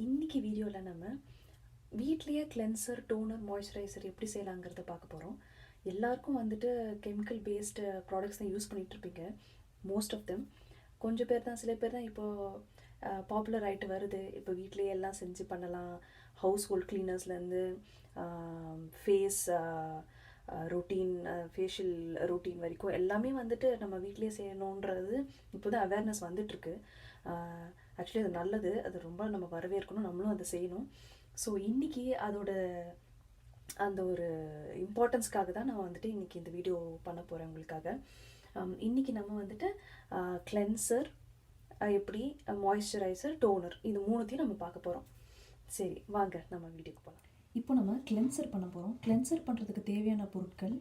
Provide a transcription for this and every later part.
இன்னைக்கு வீடியோவில் நம்ம வீட்லேயே கிளென்சர் டோனர் மாய்ஸ்சரைசர் எப்படி செய்யலாங்கிறத பார்க்க போகிறோம். எல்லாருக்கும் வந்துட்டு கெமிக்கல் பேஸ்டு ப்ராடக்ட்ஸ் தான் யூஸ் பண்ணிகிட்ருப்பீங்க. மோஸ்ட் ஆஃப் தெம் கொஞ்சம் பேர் தான், சில பேர் தான் இப்போது பாப்புலர் ஆகிட்டு வருது. இப்போ வீட்லேயே எல்லாம் செஞ்சு பண்ணலாம். ஹவுஸ் ஹோல்ட் க்ளீனர்ஸ்லேருந்து ஃபேஸ் ரொட்டீன், ஃபேஷியல் ரொட்டீன் வரைக்கும் எல்லாமே வந்துட்டு நம்ம வீட்லேயே செய்யணுன்றது இப்போ தான் அவேர்னஸ் வந்துட்டுருக்கு. ஆக்சுவலி அது நல்லது, அது ரொம்ப நம்ம வரவேற்கணும், நம்மளும் அதை செய்யணும். ஸோ இன்றைக்கி அதோட அந்த ஒரு இம்பார்ட்டன்ஸ்க்காக தான் நான் வந்துட்டு இன்றைக்கி இந்த வீடியோ பண்ண போகிறேன் உங்களுக்காக. இன்றைக்கி நம்ம வந்துட்டு கிளென்சர் எப்படி, மாய்ஸ்சரைசர், டோனர், இது மூணுத்தையும் நம்ம பார்க்க போகிறோம். சரி வாங்க நம்ம வீடியோக்கு போகலாம். இப்போ நம்ம கிளென்சர் பண்ண போகிறோம். கிளென்சர் பண்ணுறதுக்கு தேவையான பொருட்கள்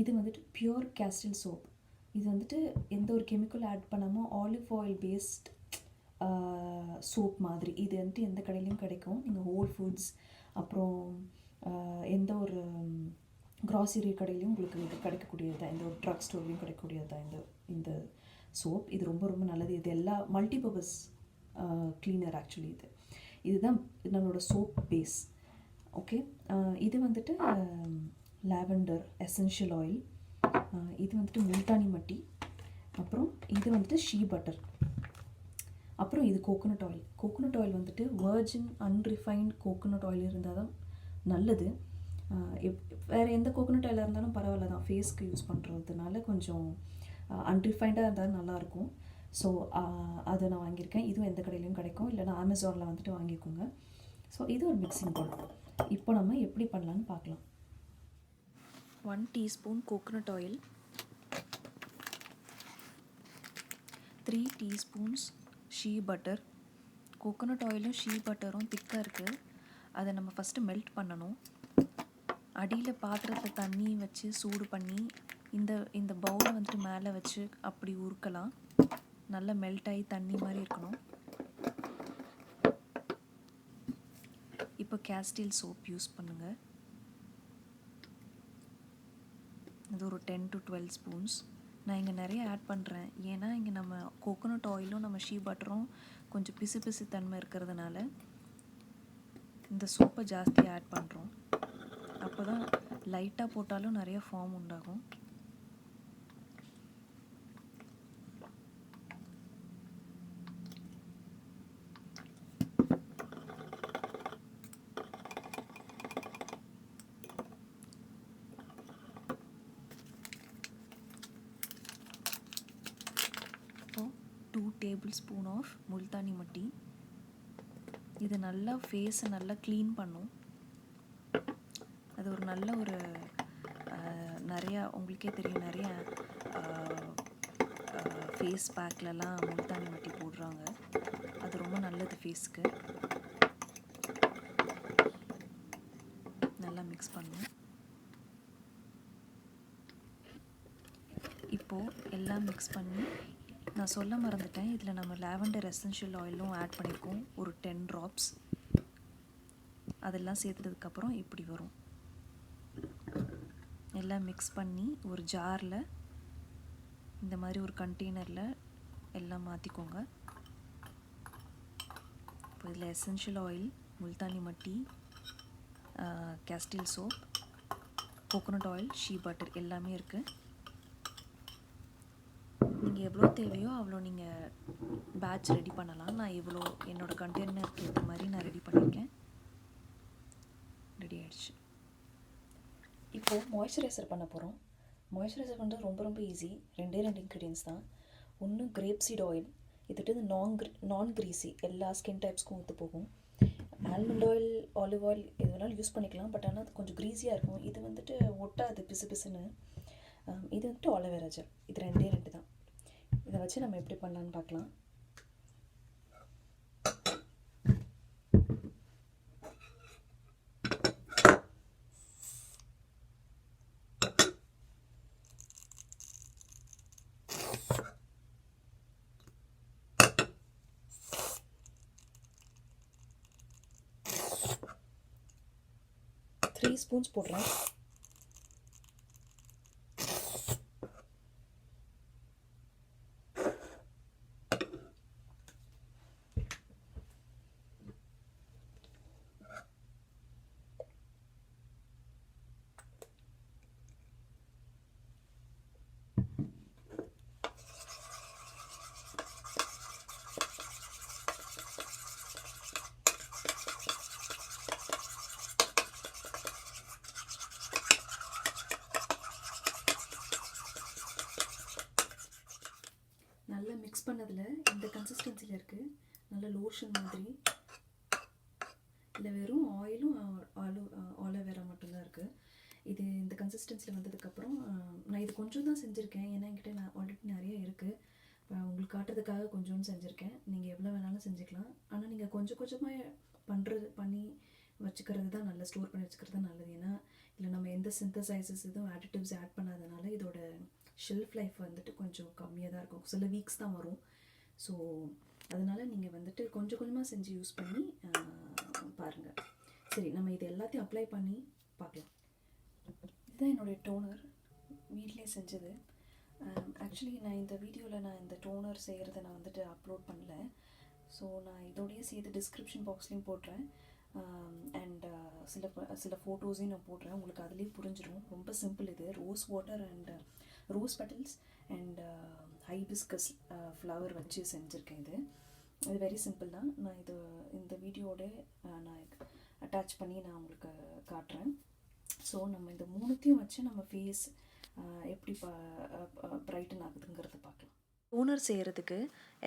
இது வந்துட்டு பியூர் கேஸ்டில் சோப். இது வந்துட்டு எந்த ஒரு கெமிக்கல் ஆட் பண்ணாமல் ஆலிவ் ஆயில் பேஸ்ட் சோப் மாதிரி. இது வந்துட்டு எந்த கடையிலையும் கிடைக்கும். நீங்கள் ஹோல் ஃபுட்ஸ் அப்புறம் எந்த ஒரு க்ராசரி கடையிலையும் உங்களுக்கு இது கிடைக்கக்கூடியது தான். எந்த ஒரு ட்ரக் ஸ்டோர்லையும் கிடைக்கக்கூடியது தான் இந்த சோப். இது ரொம்ப ரொம்ப நல்லது. இது எல்லா மல்டிபர்பஸ் க்ளீனர். ஆக்சுவலி இதுதான் நம்மளோட சோப் பேஸ். ஓகே, இது வந்துட்டு லாவெண்டர் எசென்ஷியல் ஆயில், இது வந்துட்டு முல்தானி மட்டி, அப்புறம் இது வந்துட்டு ஷீ பட்டர், அப்புறம் இது கோகோனட் ஆயில். கோகோனட் ஆயில் வந்துட்டு வர்ஜின் அன்ரிஃபைன்ட் கோகோனட் ஆயில் இருந்தால் தான் நல்லது. வேறு எந்த கோகோனட் ஆயிலாக இருந்தாலும் பரவாயில்ல தான், ஃபேஸ்க்கு யூஸ் பண்ணுறதுனால கொஞ்சம் அன்ரிஃபைண்டாக இருந்தாலும் நல்லாயிருக்கும். ஸோ அதை நான் வாங்கியிருக்கேன். இதுவும் எந்த கடையிலையும் கிடைக்கும், இல்லைனா அமேசானில் வந்துட்டு வாங்கிக்கோங்க. ஸோ இது ஒரு மிக்சிங் பவுல். இப்போ நம்ம எப்படி பண்ணலான்னு பார்க்கலாம். 1 teaspoon coconut oil, 3 teaspoons she butter. Coconut ஆயிலும் ஷீ பட்டரும் திக்காக இருக்குது, அதை நம்ம ஃபஸ்ட்டு மெல்ட் பண்ணணும். அடியில் பாத்திரத்தில் தண்ணி வச்சு சூடு பண்ணி இந்த பவுலை வந்துட்டு மேலே வச்சு அப்படி உருக்கலாம். நல்லா மெல்ட் ஆகி தண்ணி மாதிரி இருக்கணும். இப்போ கேஸ்டில் சோப் யூஸ் பண்ணுங்கள். இது ஒரு 10 to 12 ஸ்பூன்ஸ். நான் இங்கே நிறைய ஆட் பண்ணுறேன், ஏன்னா இங்கே நம்ம கோகோனட் ஆயிலும் நம்ம ஷீ பட்டரும் கொஞ்சம் பிசு பிசு தன்மை இருக்கிறதுனால இந்த சோப்பை ஜாஸ்தி ஆட் பண்ணுறோம். அப்போ தான் லைட்டாக போட்டாலும் நிறைய ஃபார்ம் உண்டாகும். இப்போது 2 டேபிள் ஸ்பூன் ஆஃப் முல்தானி மட்டி. இது நல்லா ஃபேஸை நல்லா க்ளீன் பண்ணும். அது ஒரு நல்ல ஒரு நிறையா, உங்களுக்கே தெரியும், நிறைய ஃபேஸ் பேக்லலாம் முல்தானி மட்டி போடுறாங்க. அது ரொம்ப நல்லது ஃபேஸ்க்கு. நல்லா மிக்ஸ் பண்ணும். இப்போது எல்லாம் மிக்ஸ் பண்ணி, நான் சொல்ல மறந்துட்டேன், இதில் நம்ம லாவெண்டர் எசென்ஷியல் ஆயிலும் ஆட் பண்ணியிருக்கோம், ஒரு 10 ட்ராப்ஸ். அதெல்லாம் சேர்த்ததுக்கப்புறம் இப்படி வரும். எல்லாம் மிக்ஸ் பண்ணி ஒரு ஜாரில், இந்த மாதிரி ஒரு கண்டெய்னரில் எல்லாம் மாற்றிக்கோங்க. இப்போ இதில் essential oil, Multani mitti, castle soap, coconut oil, she butter எல்லாமே இருக்குது. நீங்கள் எவ்வளோ தேவையோ அவ்வளோ நீங்கள் பேட்ச் ரெடி பண்ணலாம். நான் எவ்வளோ என்னோடய கண்டெய்னருக்கு ஏற்ற மாதிரி நான் ரெடி பண்ணியிருக்கேன். ரெடி ஆகிடுச்சு. இப்போது மாய்ஸ்சரைசர் பண்ண போகிறோம். மாய்ஸ்சரைசர் பண்ணுறது ரொம்ப ரொம்ப ஈஸி. 2 இன்க்ரீடியன்ஸ் தான். ஒன்று கிரேப்சீட் ஆயில். இது நான் க்ரீஸி, எல்லா ஸ்கின் டைப்ஸ்க்கும் ஒத்து போகும். ஆல்மண்ட் ஆயில், ஆலிவ் ஆயில் எது வேணாலும் யூஸ் பண்ணிக்கலாம். பட் ஆனால் அது கொஞ்சம் க்ரீஸியாக இருக்கும். இது வந்துட்டு ஒட்டாது பிசு பிசுன்னு. இது வந்துட்டு ஆலோவேரா ஜெல். இது 2 தான். இதை வச்சு நம்ம எப்படி பண்ணலான்னு பார்க்கலாம். த்ரீ ஸ்பூன்ஸ் போடுறேன். மிக்ஸ் பண்ணதில் இந்த கன்சிஸ்டன்சியில் இருக்குது. நல்ல லோஷன் மாதிரி. இல்லை வெறும் ஆயிலும் ஆலோவேரா மட்டும்தான் இருக்குது. இது இந்த கன்சிஸ்டன்சியில் வந்ததுக்கப்புறம் நான் இது கொஞ்சம் தான் செஞ்சுருக்கேன். ஏன்னா என்கிட்ட நான் ஆல்ரெடி நிறைய இருக்குது. உங்களுக்கு காட்டுறதுக்காக கொஞ்சோன்னு செஞ்சுருக்கேன். நீங்கள் எவ்வளோ வேணாலும் செஞ்சுக்கலாம். ஆனால் நீங்கள் கொஞ்சம் கொஞ்சமாக பண்ணி வச்சுக்கிறது தான் நல்லது. ஸ்டோர் பண்ணி வச்சுக்கிறது தான் நல்லது. ஏன்னா இல்லை நம்ம எந்த சிந்தசைசஸ் எதுவும் ஆடிட்டிவ்ஸ் ஆட் பண்ணாதனால இதோட ஷெல்ஃப் லைஃப் வந்துட்டு கொஞ்சம் கம்மியாக தான் இருக்கும். சில வீக்ஸ் தான் வரும். ஸோ அதனால் நீங்கள் வந்துட்டு கொஞ்சம் கொஞ்சமாக செஞ்சு யூஸ் பண்ணி பாருங்கள். சரி, நம்ம இது எல்லாத்தையும் அப்ளை பண்ணி பார்க்கலாம். இதுதான் என்னுடைய டோனர், வீட்டிலே செஞ்சது. ஆக்சுவலி நான் இந்த வீடியோவில் நான் இந்த டோனர் செய்கிறத நான் வந்துட்டு அப்லோட் பண்ணல. ஸோ நான் இதோடையே சேர்த்து டிஸ்கிரிப்ஷன் பாக்ஸ்லேயும் போடுறேன். அண்ட் சில ஃபோட்டோஸையும் நான் போடுறேன். உங்களுக்கு அதுலேயே புரிஞ்சிடும். ரொம்ப சிம்பிள். இது rose water and rose petals and hibiscus flower வச்சு செஞ்சுருக்கேன். இது வெரி சிம்பிள் தான். நான் இந்த வீடியோட நான் அட்டாச் பண்ணி நான் உங்களுக்கு காட்டுறேன். ஸோ நம்ம இந்த மூணுத்தையும் வச்சு நம்ம ஃபேஸ் எப்படி பிரைட்டன் ஆகுதுங்கிறத பார்க்கலாம். டோனர் செய்கிறதுக்கு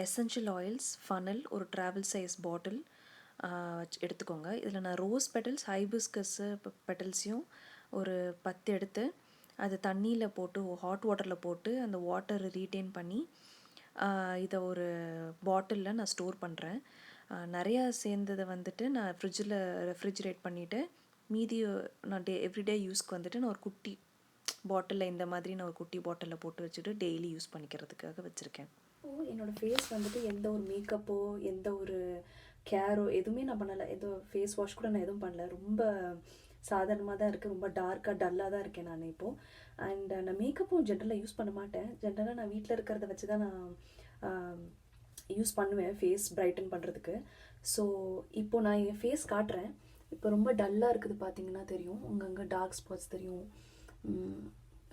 எசென்ஷியல் ஆயில்ஸ், ஃபனல், ஒரு ட்ராவல் சைஸ் பாட்டில் எடுத்துக்கோங்க. இதில் நான் ரோஸ் பெட்டல்ஸ், ஹைபிஸ்கஸ்ஸு பெட்டல்ஸையும் ஒரு 10 எடுத்து அது தண்ணியில் போட்டு ஹாட் வாட்டரில் போட்டு அந்த வாட்டர் ரீட்டைன் பண்ணி இதை ஒரு பாட்டிலில் நான் ஸ்டோர் பண்ணுறேன். நிறையா சேர்ந்ததை வந்துட்டு நான் ரெஃப்ரிஜிரேட் பண்ணிவிட்டு மீதி நான் எவ்ரிடே யூஸ்க்கு வந்துட்டு நான் ஒரு குட்டி பாட்டிலில் இந்த மாதிரி நான் ஒரு குட்டி பாட்டிலில் போட்டு வச்சுட்டு டெய்லி யூஸ் பண்ணிக்கிறதுக்காக வச்சுருக்கேன். என்னோடய ஃபேஸ் வந்துட்டு எந்த ஒரு மேக்கப்போ எந்த ஒரு கேரோ எதுவுமே நான் பண்ணலை. எதுவும் ஃபேஸ் வாஷ் கூட நான் எதுவும் பண்ணல. ரொம்ப சாதாரணமாக தான் இருக்குது. ரொம்ப டார்க்காக டல்லாக தான் இருக்கேன் நான் இப்போது. அண்ட் நான் மேக்கப்பும் ஜென்ரலாக யூஸ் பண்ண மாட்டேன். ஜென்ரலாக நான் வீட்டில் இருக்கிறத வச்சு தான் நான் யூஸ் பண்ணுவேன் ஃபேஸ் பிரைட்டன் பண்ணுறதுக்கு. ஸோ இப்போது நான் என் ஃபேஸ் காட்டுறேன். இப்போ ரொம்ப டல்லாக இருக்குது, பார்த்தீங்கன்னா தெரியும். அங்கங்கே டார்க் ஸ்பாட்ஸ் தெரியும்,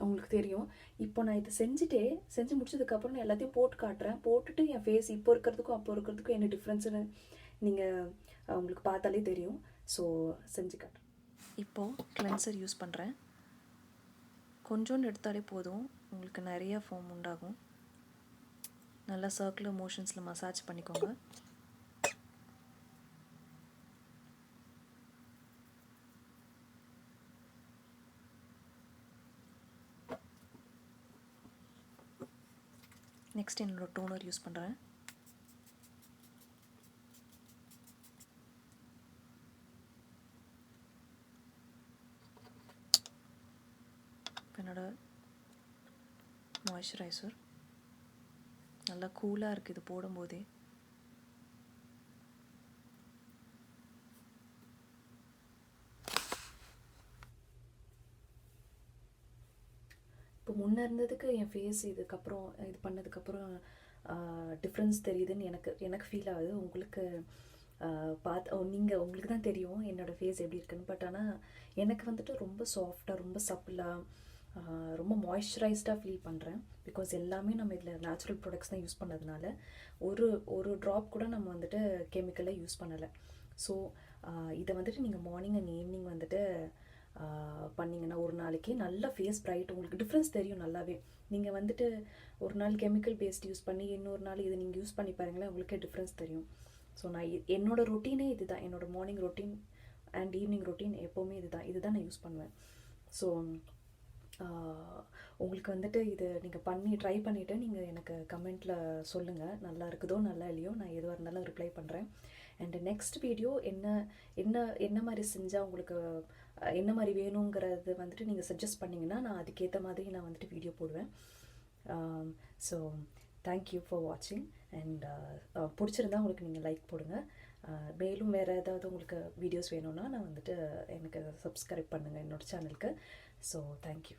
உங்களுக்கு தெரியும். இப்போ நான் இதை செஞ்சு முடிச்சதுக்கப்புறம் நான் எல்லாத்தையும் போட்டு காட்டுறேன். போட்டுட்டு என் ஃபேஸ் இப்போ இருக்கிறதுக்கும் அப்போ இருக்கிறதுக்கும் என்ன டிஃப்ரென்ஸுன்னு நீங்கள் உங்களுக்கு பார்த்தாலே தெரியும். ஸோ செஞ்சு காட்டுறேன். இப்போது கிளென்சர் யூஸ் பண்ணுறேன். கொஞ்சோண்டு எடுத்தாலே போதும், உங்களுக்கு நிறைய ஃபோம் உண்டாகும். நல்லா சர்க்குலர் மோஷன்ஸில் மசாஜ் பண்ணிக்கோங்க. நெக்ஸ்ட் என்னோடய டோனர் யூஸ் பண்ணுறேன். என்னோடய மாய்ஸ்சரைசர் நல்லா கூலாக இருக்குது இது போடும்போதே. இப்போ முன்னே இருந்ததுக்கு என் ஃபேஸ் இதுக்கப்புறம் இது பண்ணதுக்கப்புறம் டிஃப்ரென்ஸ் தெரியுதுன்னு எனக்கு ஃபீல் ஆகுது. உங்களுக்கு உங்களுக்கு தான் தெரியும் என்னோடய ஃபேஸ் எப்படி இருக்குன்னு. பட் ஆனால் எனக்கு வந்துட்டு ரொம்ப சாஃப்டாக, ரொம்ப சப்பிளாக, ரொம்ப மாய்ஸ்சரைஸ்டாக ஃபீல் பண்ணுறேன். பிகாஸ் எல்லாமே நம்ம இதில் நேச்சுரல் ப்ராடக்ட்ஸ் தான் யூஸ் பண்ணதுனால ஒரு ட்ராப் கூட நம்ம வந்துட்டு கெமிக்கலாக யூஸ் பண்ணலை. ஸோ இதை வந்துட்டு நீங்கள் மார்னிங் அண்ட் ஈவினிங் வந்துட்டு பண்ணிங்கன்னா ஒரு நாளைக்கு நல்ல ஃபேஸ் பிரைட் உங்களுக்கு டிஃப்ரென்ஸ் தெரியும் நல்லாவே. நீங்கள் வந்துட்டு ஒரு நாள் கெமிக்கல் பேஸ்ட் யூஸ் பண்ணி இன்னொரு நாள் இதை நீங்கள் யூஸ் பண்ணி பாருங்களேன், உங்களுக்கே டிஃப்ரென்ஸ் தெரியும். ஸோ நான் என்னோடய ரொட்டீனே இது தான். என்னோடய morning routine and evening routine எப்போவுமே இதுதான் நான் யூஸ் பண்ணுவேன். ஸோ உங்களுக்கு வந்துட்டு இது நீங்கள் ட்ரை பண்ணிவிட்டு நீங்கள் எனக்கு கமெண்ட்டில் சொல்லுங்கள், நல்லா இருக்குதோ நல்லா இல்லையோ. நான் எதுவாக இருந்தாலும் ரிப்ளை பண்ணுறேன். அண்டு நெக்ஸ்ட் வீடியோ என்ன மாதிரி செஞ்சால் உங்களுக்கு என்ன மாதிரி வேணுங்கிறது வந்துட்டு நீங்கள் சஜஸ்ட் பண்ணிங்கன்னா நான் அதுக்கேற்ற மாதிரி நான் வந்துட்டு வீடியோ போடுவேன். ஸோ தேங்க்யூ ஃபார் வாட்சிங். அண்ட் பிடிச்சிருந்தா உங்களுக்கு நீங்கள் லைக் போடுங்க. மேலும் வேறு ஏதாவது உங்களுக்கு வீடியோஸ் வேணும்னா நான் வந்துட்டு எனக்கு சப்ஸ்கிரைப் பண்ணுங்கள் என்னோடய சேனலுக்கு. So thank you.